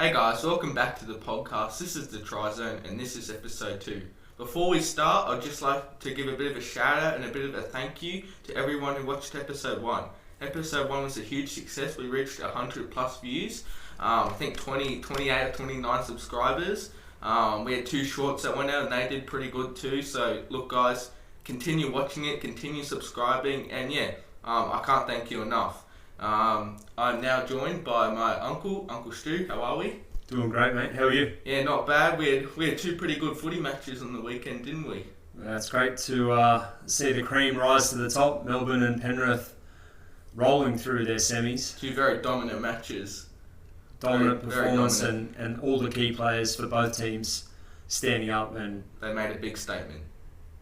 Hey guys, welcome back to the podcast. This is the Try Zone and this is episode 2. Before we start, I'd just like to give a bit of a shout out and a bit of a thank you to everyone who watched episode 1. Episode 1 was a huge success. We reached 100 plus views. I think 28 or 29 subscribers. We had 2 shorts that went out and they did pretty good too. So look guys, continue watching it, continue subscribing, and I can't thank you enough. I'm now joined by my Uncle Stu. How are we? Doing great, mate. How are you? Yeah, not bad. We had 2 pretty good footy matches on the weekend, didn't we? It's great to see the cream rise to the top. Melbourne and Penrith rolling through their semis. 2 very dominant matches. Dominant performance and all the key players for both teams standing up, and they made a big statement.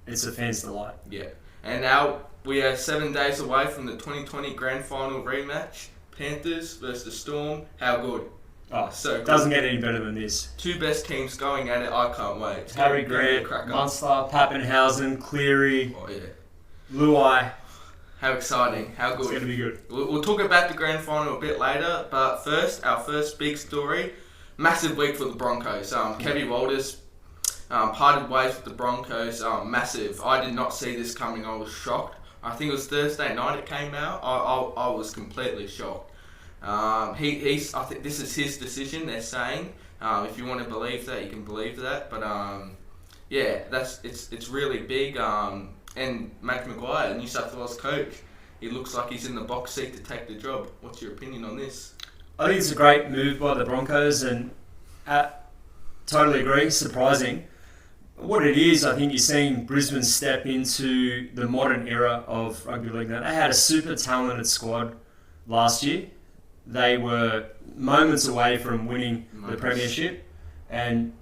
It's a fan's delight. Yeah. And now we are 7 days away from the 2020 Grand Final rematch. Panthers versus the Storm. How good? Oh, so good. Doesn't get any better than this. 2 best teams going at it. I can't wait. Harry Grant, Munster, Pappenhausen, Cleary, Luai. How exciting. How good. It's going to be good. We'll talk about the Grand Final a bit later, but first, our first big story. Massive week for the Broncos. Kevin Walters parted ways with the Broncos. Massive. I did not see this coming. I was shocked. I think it was Thursday night it came out. I was completely shocked. I think this is his decision. They're saying. If you want to believe that, you can believe that. But it's really big. And Matt Maguire, New South Wales coach, he looks like he's in the box seat to take the job. What's your opinion on this? I think it's a great move by the Broncos, and totally agree. Surprising. What it is, I think you're seeing Brisbane step into the modern era of rugby league. Now, they had a super talented squad last year. They were moments away from winning the premiership, and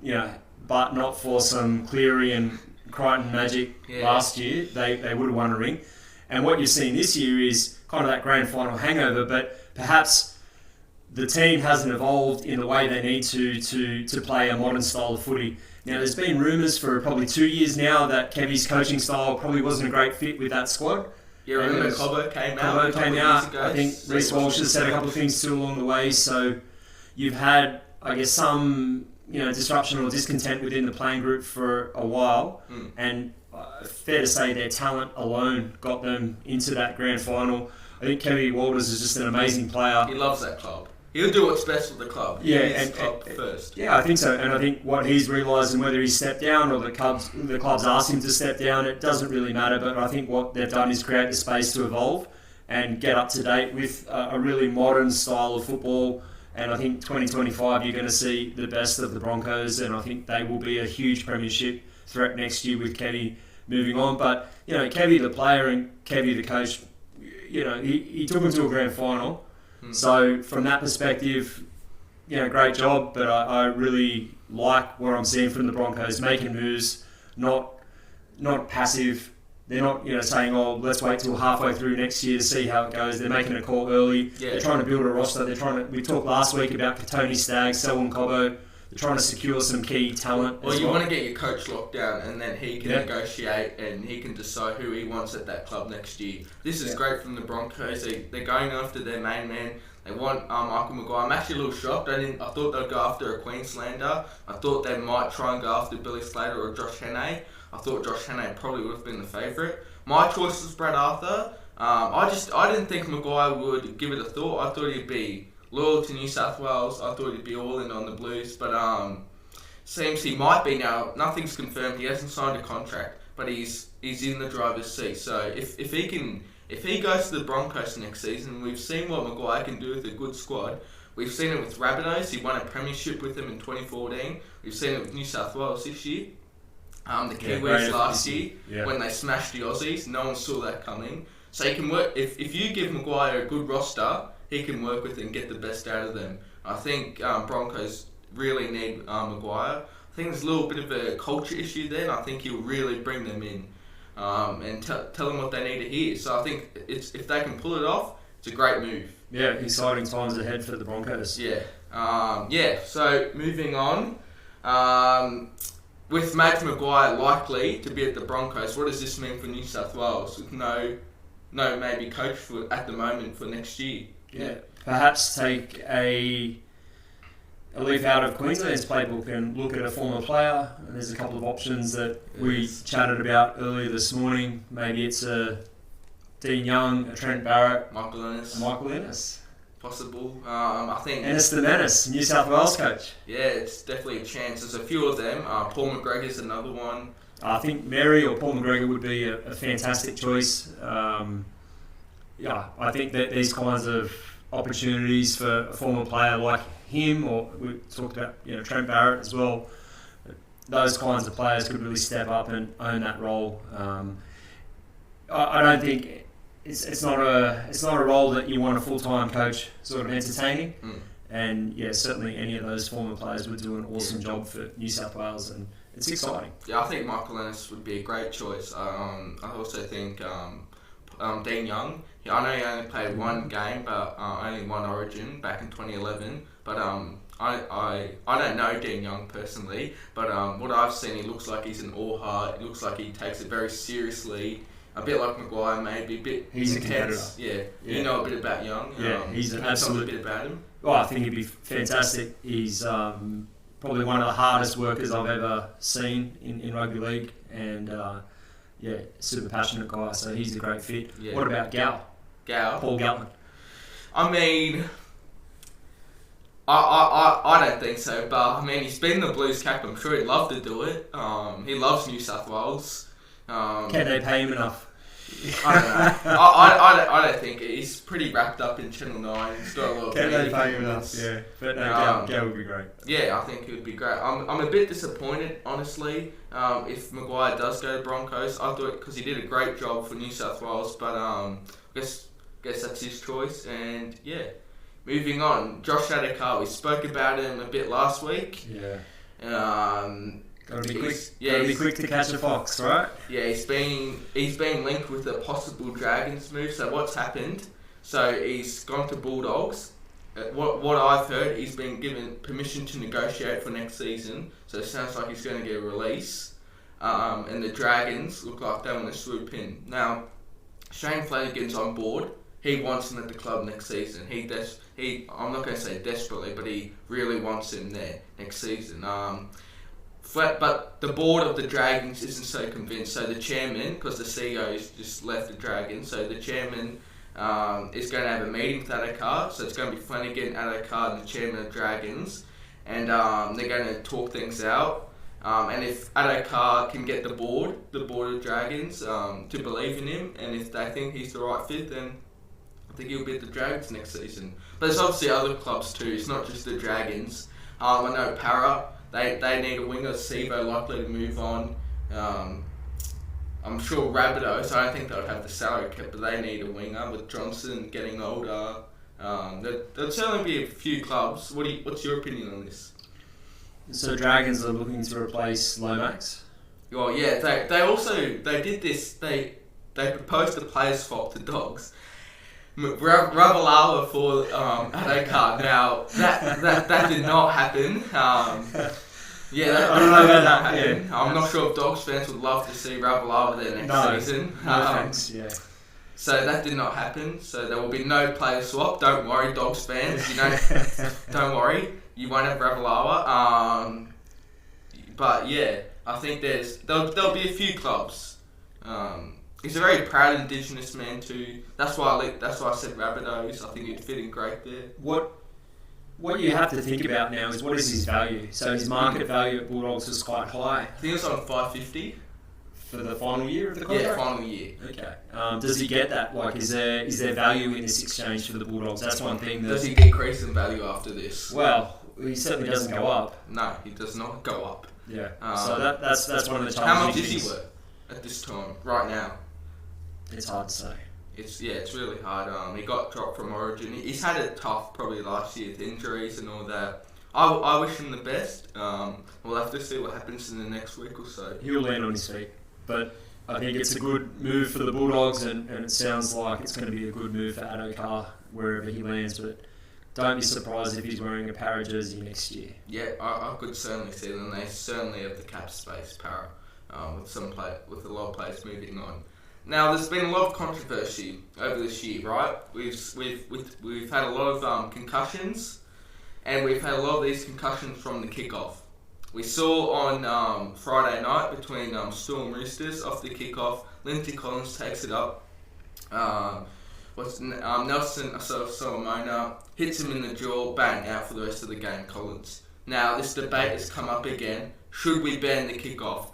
but not for some Cleary and Crichton magic last year, they would have won a ring. And what you're seeing this year is kind of that grand final hangover, but perhaps the team hasn't evolved in the way they need to play a modern style of footy. Now, there's been rumours for probably 2 years now that Kevy's coaching style probably wasn't a great fit with that squad. Yeah, remember Cobbo came out. I think Reece Walsh has said a couple of things too along the way. So you've had, I guess, some disruption or discontent within the playing group for a while, and fair to say their talent alone got them into that grand final. I think Kevin Walters is just an amazing player. He loves that club. He'll do what's best for the club. Yeah, and first. Yeah, I think so. And I think what he's realised, and whether he's stepped down or the club's asked him to step down, it doesn't really matter. But I think what they've done is create the space to evolve and get up to date with a really modern style of football. And I think 2025 you're going to see the best of the Broncos, and I think they will be a huge premiership threat next year with Kevy moving on. But Kevy the player and Kevy the coach, he took them to a grand final. So from that perspective, great job. But I really like what I'm seeing from the Broncos, making moves, not passive. They're not, saying, let's wait till halfway through next year to see how it goes. They're making a call early. Yeah. They're trying to build a roster. We talked last week about Tony Staggs, Selwyn Cobbo. They're trying to secure some key talent. Well, you want to get your coach locked down, and then he can negotiate and he can decide who he wants at that club next year. This is great from the Broncos. They're going after their main man. They want Michael Maguire. I'm actually a little shocked. I thought they'd go after a Queenslander. I thought they might try and go after Billy Slater or Josh Hannay. I thought Josh Hannay probably would have been the favourite. My choice was Brad Arthur. I didn't think Maguire would give it a thought. I thought he'd be loyal to New South Wales. I thought he'd be all in on the Blues, but seems he might be now. Nothing's confirmed. He hasn't signed a contract, but he's in the driver's seat. So if he goes to the Broncos next season, we've seen what Maguire can do with a good squad. We've seen it with Rabbitohs. He won a premiership with them in 2014. We've seen it with New South Wales this year. The Kiwis last year when they smashed the Aussies. No one saw that coming. So he can work. If you give Maguire a good roster, he can work with it and get the best out of them. I think Broncos really need Maguire. I think there's a little bit of a culture issue there, and I think he'll really bring them in and tell them what they need to hear. So I think if they can pull it off, it's a great move. Yeah, exciting times ahead for the Broncos. Yeah. So moving on. With Matt Maguire likely to be at the Broncos, what does this mean for New South Wales with no maybe coach at the moment for next year? Yeah, perhaps take a a leaf out of Queensland's playbook and look at a former player. And there's a couple of options that we chatted about earlier this morning. Maybe it's a Dean Young, a Trent Barrett, Michael Ennis. Possible. I think Ennis the Menace, New South Wales coach. Yeah, it's definitely a chance. There's a few of them. Paul McGregor's another one. I think Mary or Paul McGregor would be a fantastic choice. I think that these kinds of opportunities for a former player like him, or we talked about Trent Barrett as well, those kinds of players could really step up and own that role. I don't think it's not a role that you want a full-time coach sort of entertaining. And certainly any of those former players would do an awesome job for New South Wales, and it's exciting. Yeah, I think Michael Ennis would be a great choice. I also think Dean Young. I know he only played one game, but only one Origin back in 2011. But I don't know Dean Young personally, but what I've seen, he looks like he's an all heart. He looks like he takes it very seriously. A bit like Maguire, maybe a bit. He's intense. a competitor. Yeah, you know a bit about Young. He's an absolute. A bit about him. Well, I think he'd be fantastic. He's probably one of the hardest workers I've ever seen in rugby league, and super passionate guy. So he's a great fit. Yeah. What about Gal? Paul Galton. I mean, I don't think so, but I mean, he's been the Blues cap. I'm sure he'd love to do it. He loves New South Wales. Can they pay him enough? I don't know. I don't think he's pretty wrapped up in Channel 9. He's got a lot of Can they pay him enough? Yeah, but no, Gal would be great. Yeah, I think it would be great. I'm a bit disappointed, honestly, if Maguire does go to Broncos. I thought because he did a great job for New South Wales, but I guess that's his choice. And yeah, moving on, Josh Adokar. We spoke about him a bit last week. Yeah. Gotta be quick to catch a fox, right? Yeah, he's been linked with a possible Dragons move. So what's happened? So he's gone to Bulldogs. What I've heard, he's been given permission to negotiate for next season. So it sounds like he's going to get a release. And the Dragons look like they want to swoop in. Now, Shane Flanagan's on board. He wants him at the club next season. I'm not going to say desperately, but he really wants him there next season. But the board of the Dragons isn't so convinced. So the chairman, because the CEO's just left the Dragons, so the chairman is going to have a meeting with Adokar. So it's going to be Flanagan, Adokar, and the chairman of Dragons, and they're going to talk things out. And if Adokar can get the board of Dragons, to believe in him, and if they think he's the right fit, then I think he'll be at the Dragons next season. But there's obviously other clubs too. It's not just the Dragons. I know Para. They need a winger. Sivo likely to move on. I'm sure Rabbitohs, I don't think they'll have the salary cap, but they need a winger with Johnson getting older. There'll certainly be a few clubs. What's your opinion on this? So Dragons are looking to replace Lomax? Well, yeah, they did this. They proposed a players swap to Dogs. Ravalawa for Adokar. Now that did not happen. I don't know about that. Happen. I'm not sure if Dogs fans would love to see Ravalawa there next season. No thanks. Yeah. So that did not happen. So there will be no player swap. Don't worry, Dogs fans. Don't worry. You won't have Ravalawa. But yeah, I think there'll be a few clubs. He's a very proud Indigenous man too. That's why I said Rabbitohs. I think he'd fit in great there. What you have to think about now is what is his value. So his market value at Bulldogs is quite high. I think it's on $550 for the final year of the contract. Yeah, final year. Okay. Does he get that? Like, is there value in this exchange for the Bulldogs? That's one thing. Does he decrease in value after this? Well, he certainly doesn't go up. No, he does not go up. Yeah. So that's one of the challenges. How much is he worth at this time, right now? It's hard to say. It's really hard. He got dropped from Origin. He's had it tough probably last year with injuries and all that. I wish him the best. We'll have to see what happens in the next week or so. He'll land on his feet. But I think it's a good move for the Bulldogs, and it sounds like it's going to be a good move for Adokar wherever he lands. But don't be surprised if he's wearing a Para jersey next year. Yeah, I could certainly see them. They certainly have the cap space, Para, with a lot of players moving on. Now, there's been a lot of controversy over this year, right? We've had a lot of concussions, and we've had a lot of these concussions from the kickoff. We saw on Friday night between Storm Roosters off the kickoff, Lindsay Collins takes it up. Nelson Solomona hits him in the jaw, bang, out for the rest of the game, Collins. Now, this debate has come up again. Should we ban the kickoff?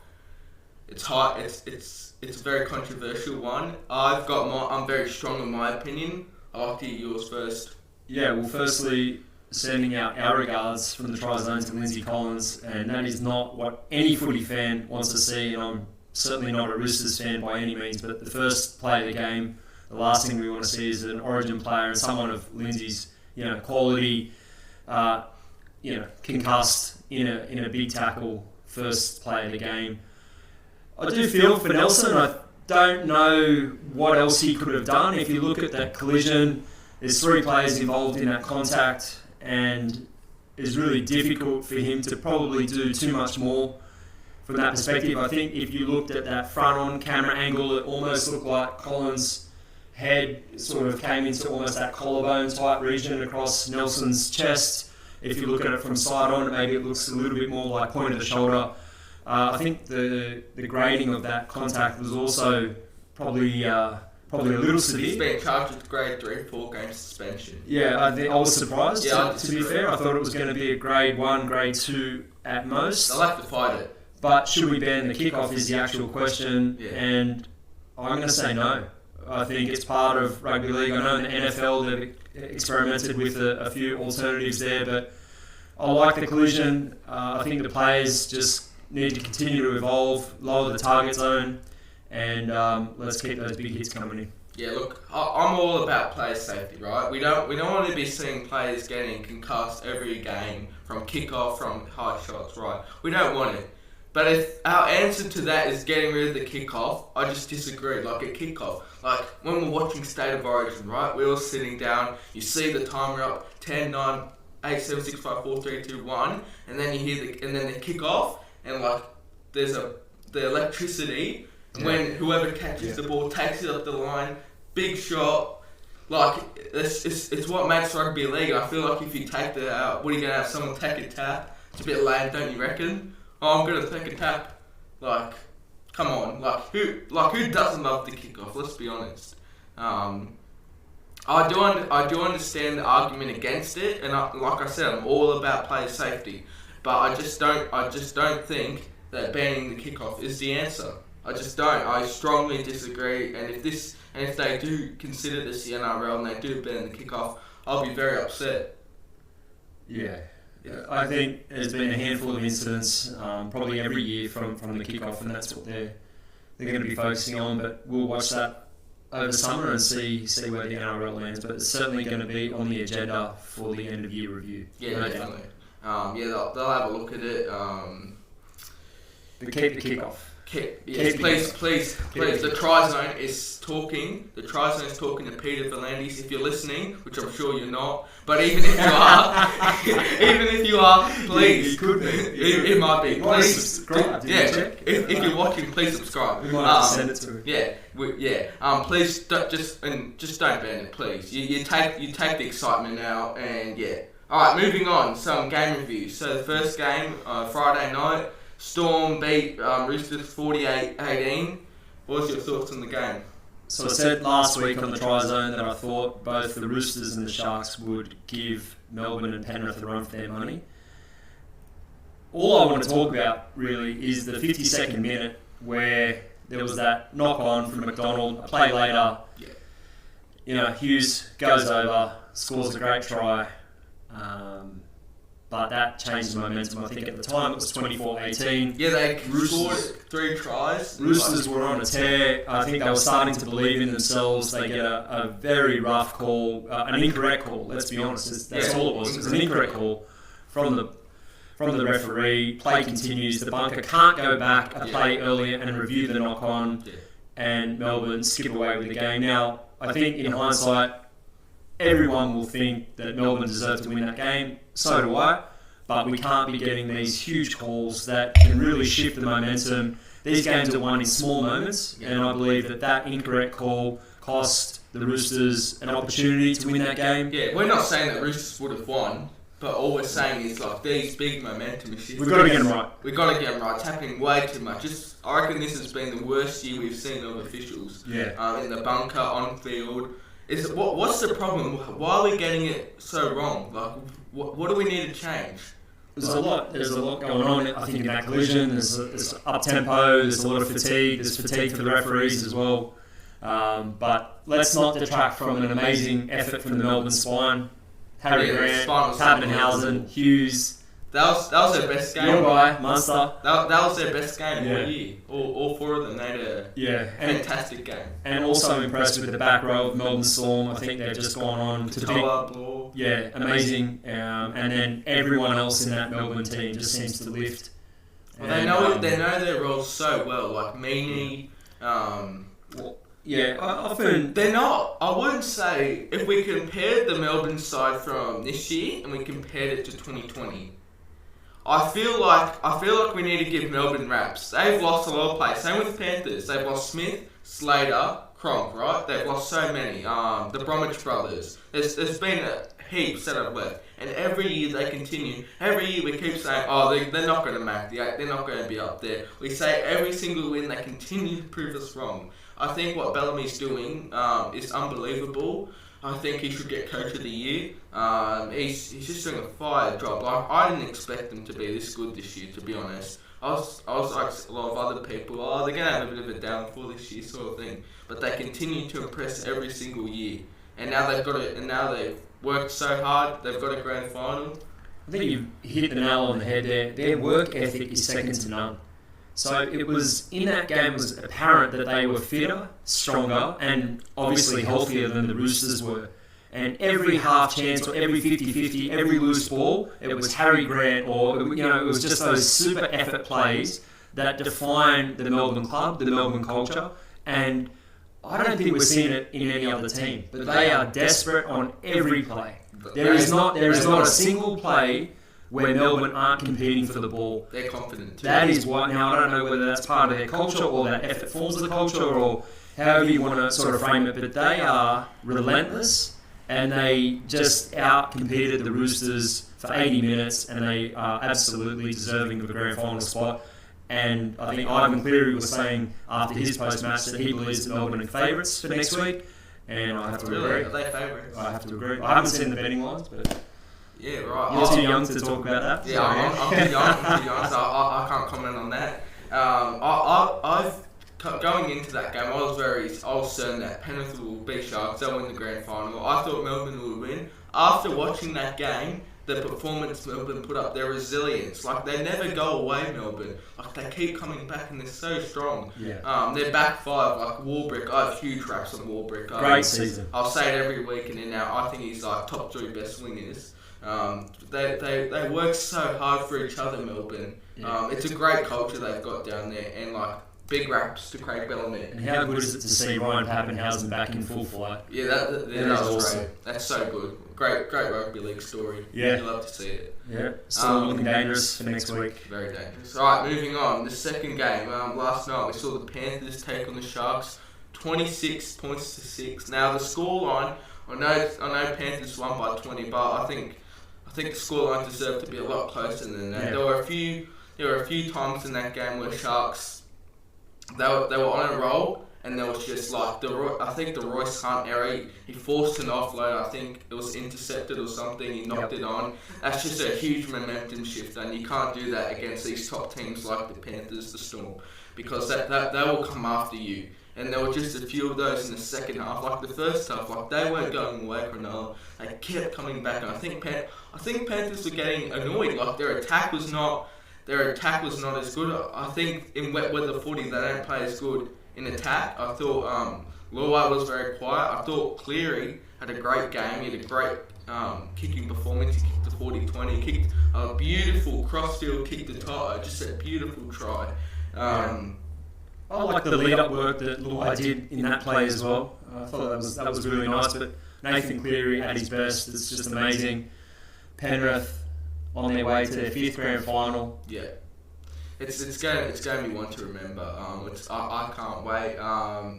It's a very controversial one. I'm very strong in my opinion. I'd like to hear yours first. Yeah, well, firstly, sending out our regards from the Tri-Zone to Lindsay Collins, and that is not what any footy fan wants to see, and I'm certainly not a Roosters fan by any means, but the first play of the game, the last thing we want to see is an Origin player and someone of Lindsay's, quality, concussed in a big tackle, first play of the game. I do feel for Nelson. I don't know what else he could have done. If you look at that collision, there's 3 players involved in that contact, and it's really difficult for him to probably do too much more from that perspective. I think if you looked at that front-on camera angle, it almost looked like Collins' head sort of came into almost that collarbone type region across Nelson's chest. If you look at it from side on, maybe it looks a little bit more like point of the shoulder. I think the grading of that contact was also probably a little severe. He's been charged with grade 3, 4 game suspension. Yeah, I was surprised. To be fair, I thought it was going to be a grade 1, grade 2 at most. They'll have to fight it. But should we ban the kickoff is the actual question, and I'm going to say no. I think it's part of rugby league. I know in the NFL they've experimented with a few alternatives there, but I like the collision. I think the players just need to continue to evolve, lower the target zone, and let's keep those big hits coming in. Yeah, look, I'm all about player safety, right? We don't want to be seeing players getting concussed every game from kickoff, from high shots, right? We don't want it. But if our answer to that is getting rid of the kickoff, I just disagree. Like a kickoff, like when we're watching State of Origin, right? We're all sitting down. You see the timer up, 10, 9, 8, 7, 6, 5, 4, 3, 2, 1, and then you hear and then the kickoff, and like there's the electricity, and when whoever catches the ball takes it up the line, big shot. Like it's what makes rugby league. I feel like if you take that out, what are you gonna have someone take a tap? It's a bit lame, don't you reckon? Oh, I'm gonna take a tap. Like, come on. Who doesn't love the kickoff? Let's be honest. I do understand the argument against it, and like I said, I'm all about player safety. But I just don't think that banning the kickoff is the answer. I just don't. I strongly disagree. And if they do consider this the NRL and they do ban the kickoff, I'll be very upset. Yeah. I think there's been a handful of incidents, probably every year from the kickoff, and that's what they're going to be focusing on. But we'll watch that over summer and see where the NRL lands. But it's certainly going to be on the agenda for the end of year review. Yeah, no definitely. They'll have a look at it. But keep the kickoff. Please. The Tri-Zone is talking. The Tri-Zone is talking to Peter V'landys. If you're listening, which I'm sure you're not, but even if you are, please. You could be. It might be. Please subscribe. If you're watching, please subscribe. We might have to send it to him. Please just don't ban it, please. You take the excitement out, and yeah. All right, moving on. Some game reviews. So the first game, Friday night. Storm beat Roosters 48-18. What was your thoughts on the game? So I said last week on the Tri-Zone that I thought both the Roosters and the Sharks would give Melbourne and Penrith a run for their money. All I want to talk about really is the 52nd minute where there was that knock on from McDonald. A play later, Hughes goes over, scores a great try. But that changed the momentum. I think at the time it was 24-18. Yeah, they scored 3 tries. Roosters were on a tear. I think they were starting to believe in themselves. They get a very rough call, an incorrect call. Let's be honest. That's all it was. It was an incorrect call from the referee. Play continues. The bunker can't go back a play earlier and review the knock on, and Melbourne skip away with the game. Now, I think in hindsight, everyone will think that Melbourne deserved to win that game. So do I. But we can't be getting these huge calls that can really shift the momentum. These games are won in small moments, and I believe that incorrect call cost the Roosters an opportunity to win that game. Yeah, we're not saying that Roosters would have won, But all we're saying is like these big momentum shifts. We've got to get them right. We've got to get them right. It's happening way too much. I reckon this has been the worst year we've seen of officials. Yeah. In the bunker, on field. What's the problem? Why are we getting it so wrong? Like, what do we need to change? There's a lot going on. I think in that collision, there's up tempo. There's a lot of fatigue. There's fatigue for the referees as well. But let's not detract from an amazing effort from the Melbourne spine. Harry Grant, Pappenhausen, Hughes. That was their best game. Your guy, Munster. That was their best game all year. All four of them, they had a fantastic game. And also impressed with the back row of Melbourne Storm. I think they've just gone on to pick. Amazing. And then everyone else in that Melbourne team just seems to lift. Well, they know their roles so well. Like Meany. Often they're not. I wouldn't say if we compared the Melbourne side from this year and we compared it to 2020. I feel like we need to give Melbourne raps. They've lost a lot of players. Same with Panthers. They've lost Smith, Slater, Cronk, right? They've lost so many. The Bromwich brothers. There's been a heaps that have left. And every year they continue. Every year we keep saying, they're not going to make the 8. They're not going to be up there. We say every single win they continue to prove us wrong. I think what Bellamy's doing is unbelievable. I think he should get Coach of the Year. He's just doing a fire job. Like, I didn't expect him to be this good this year, to be honest. I was like a lot of other people, they're going to have a bit of a downfall this year sort of thing. But they continue to impress every single year. And now they've worked so hard, they've got a grand final. I think you've hit the nail on the head there. Their work ethic is second to none. So it was, in that game, it was apparent that they were fitter, stronger, and obviously healthier than the Roosters were. And every half chance or every 50-50, every loose ball, it was Harry Grant or, it was just those super effort plays that define the Melbourne club, the Melbourne culture. And I don't think we're seeing it in any other team. But they are desperate on every play. There is not a single play where Melbourne aren't competing for the ball. They're confident too. That is why, now I don't know whether that's part of their culture or that effort forms the culture or however you want to sort of frame it, but they are relentless and they just out-competed the Roosters for 80 minutes and they are absolutely deserving of a grand final spot. And I think Ivan Cleary was saying after his post-match that he believes that Melbourne are favourites for next week, and I have to agree. Are they favourites? I have to agree. I haven't seen the betting lines, but... Yeah, right. You're too young to talk about that. Yeah, I'm too young, so I can't comment on that. Going into that game, I was certain that Penrith will beat Sharks. They'll win the grand final. I thought Melbourne would win. After watching that game, the performance Melbourne put up, their resilience, like they never go away, Melbourne. Like they keep coming back and they're so strong. Yeah. Their back five, like Warbrick, I have huge raps on Warbrick. Great season. I'll say it every week in and out. I think he's like top 3 best wingers. They work so hard for each other, Melbourne. Yeah. It's a great culture they've got down there, and like big raps to Craig Bellamy. And how good is it to see Ryan Pappenhausen back in full flight? Yeah, that was awesome. great. That's so good. Great rugby league story. Yeah, you love to see it. Yeah, still looking dangerous for next week. Very dangerous. All right, moving on. The second game. Last night we saw the Panthers take on the Sharks, 26 points to 6. Now the scoreline, I know Panthers won by 20, but I think the scoreline deserved to be a lot closer than that. Yeah. There were a few times in that game where Sharks they were on a roll, and there was just like I think the Royce Hunt error. He forced an offload. I think it was intercepted or something. He knocked it on. That's just a huge momentum shift, and you can't do that against these top teams like the Panthers, the Storm, because that they will come after you. And there were just a few of those in the second half. Like the first half, like they weren't going away, Cronulla. They kept coming back, and I think Panthers were getting annoyed. Like their attack was not as good. I think in wet weather footy they don't play as good in attack. I thought Luai was very quiet. I thought Cleary had a great game. He had a great kicking performance. He kicked the 40-20. He kicked a beautiful crossfield kick to Toto. Just a beautiful try. I like the lead-up work that Luai did in that play as well. I thought that was really nice. But Nathan Cleary at his best. It's just amazing. Penrith on their way to their 5th grand final. Yeah, it's going to be one to remember. I can't wait.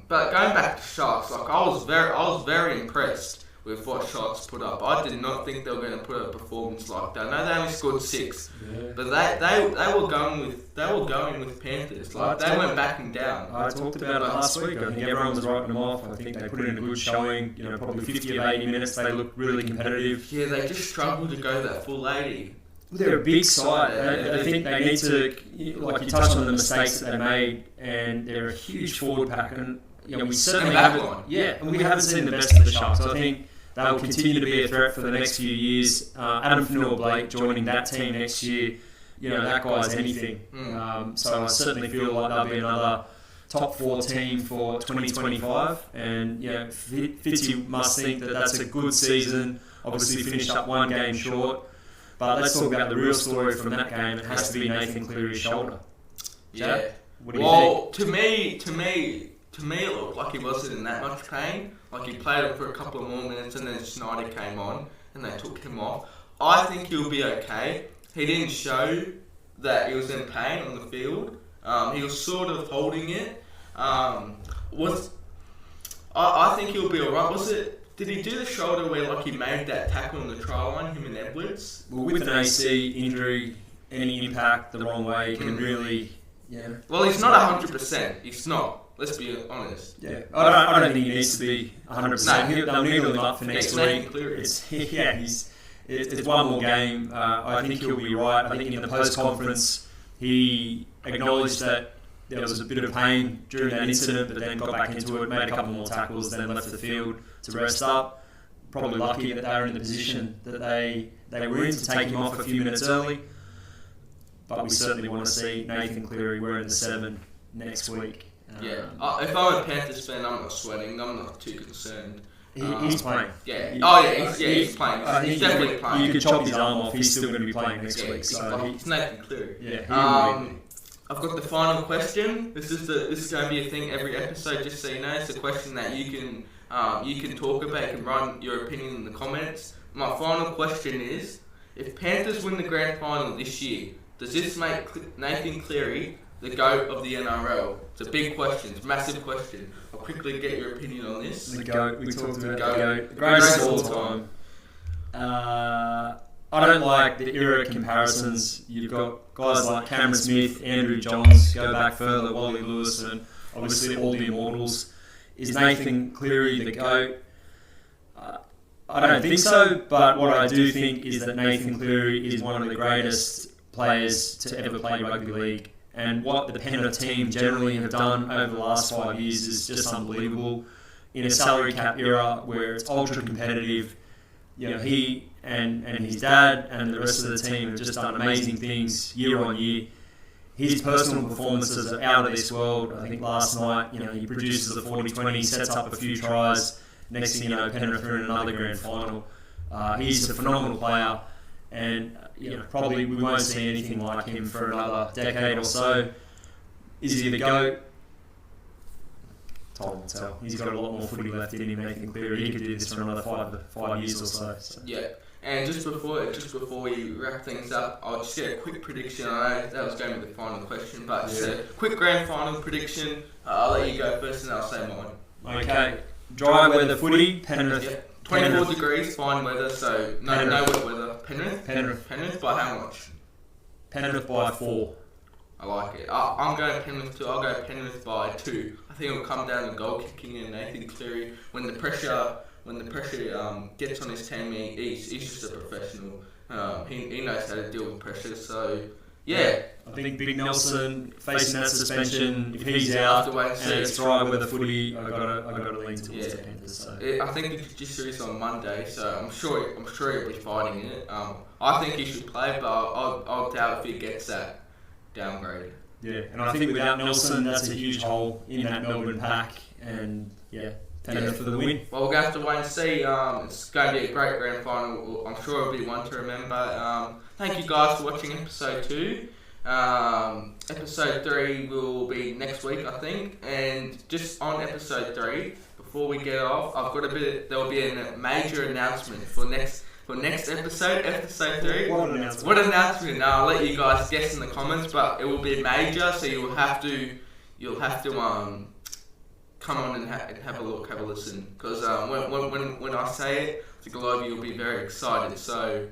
But going back to Sharks, like I was very impressed with what shots put up. I did not think they were going to put a performance like that. I know they only scored 6, but they were going with Panthers. Like they weren't backing down. I talked about it last week. I think everyone was writing them off. I think they put in a good showing. Probably 50 of 80 minutes. They looked really competitive. Yeah, they just struggled to go that full 80. They're a big side. I think they need to, like you touched on the mistakes that they made, and they're a huge forward pack. And we certainly haven't. Yeah, and we haven't seen the best of the Sharks. I think they will continue to be a threat for the next few years. Adam Fanua-Blake joining that team next year, that guy's anything. So I certainly feel like they'll be another top 4 team for 2025. And Fitzy must think that that's a good season. Obviously finished up 1 game short. But let's talk about the real story from that game. It has to be Nathan Cleary's shoulder. Yeah. What do you think? To me, it looked like he wasn't in that much pain. Like he played it for a couple of more minutes, and then Schneider came on, and they took him off. I think he'll be okay. He didn't show that he was in pain on the field. He was sort of holding it. I think he'll be alright. Did he do the shoulder where he made that tackle on the try line, him and Edwards? Well, with an AC injury, any impact the wrong way can really... Yeah. Well, he's not 100%. He's not. Let's be honest. Yeah. I don't think he needs to be 100%. They'll needle him up for next week. It's one more game. I think he'll be right. I think in the post-conference, he acknowledged that there was a bit of pain during that incident, but then got back into it, made a couple more tackles, then left the field to rest up. Probably lucky that they were in the position that they were in to take him off a few minutes early. But we certainly want to see Nathan Cleary wearing the 7 next week. If I'm a Panthers fan, I'm not sweating. I'm not too concerned. He's playing. Yeah. He's playing. He's definitely playing. You could chop his arm off. He's still going to be playing next week. He's Nathan Cleary. Yeah. I've got the final question. This is going to be a thing every episode, just so you know. It's a question that you can talk about. You can write your opinion in the comments. My final question is: if Panthers win the grand final this year, does this make Nathan Cleary the GOAT of the NRL? It's a big question. It's a massive question. I'll quickly get your opinion on this. The GOAT. We talked about the GOAT. The greatest of all time. I don't like the era comparisons. You've got guys like Cameron Smith, Andrew Johns, go back further, Wally Lewis, and obviously all the immortals. Is Nathan Cleary the GOAT? I don't think so, but what I do think is that Nathan Cleary is one of the greatest players to ever play rugby league. And what the Penrith team generally have done over the last 5 years is just unbelievable. In a salary cap era where it's ultra competitive, he and his dad and the rest of the team have just done amazing things year on year. His personal performances are out of this world. I think last night, he produces a 40-20, sets up a few tries. Next thing you know, Penrith are in another grand final. He's a phenomenal player, and probably we won't see anything like him for another decade or so. Is he the GOAT? Time will tell. He's got a lot more footy left in him, Nathan Cleary. He could do this for another 5 years or so. Yeah. And just before we wrap things up, I'll just get a quick prediction. I know that was going to be the final question, but just a quick grand final prediction. I'll let you go first, and I'll say mine. Okay. Dry weather footy, Penrith. Yeah. 24 degrees, fine weather, so no wet weather. Penrith by how much? Penrith by 4. I like it. I'm going Penrith too. I'll go Penrith by 2. I think it'll come down to goal kicking and Nathan Cleary. When the pressure gets on his team, he's just a professional. He knows how to deal with pressure. So yeah, I think Big Nelson facing that suspension, if he's out and it's dry weather footy, I gotta lean towards the Panthers. So. I think the judiciary is on Monday, so I'm sure he'll be fighting it. I think he should play, but I'll doubt if he gets that downgraded. Yeah, and I think without Nelson, that's a huge hole in that Melbourne pack, and Penrith for the win. Well, we're going to have to wait and see. It's going to be a great grand final. I'm sure it'll be one to remember. Thank you guys for watching episode 2. Episode 3 will be next week, I think. And just on episode 3, before we get off, there will be a major announcement for next episode 3. What announcement? I'll let you guys guess in the comments, but it will be major, so you'll have to come on and have a look, have a listen. Because when I say it, I think a lot of you will be very excited. So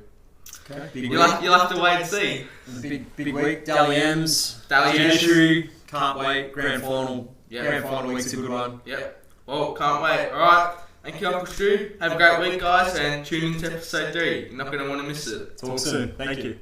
you'll have to wait and see. Big week. Dally M's. Judiciary. Can't wait. Grand final. Yep. Grand final week's a good one. Yep. Well, can't wait. All right. Thank you, Uncle Stu. Have a great week, guys, and tune in to episode 3. You're not going to want to miss it. Talk soon. Thank you.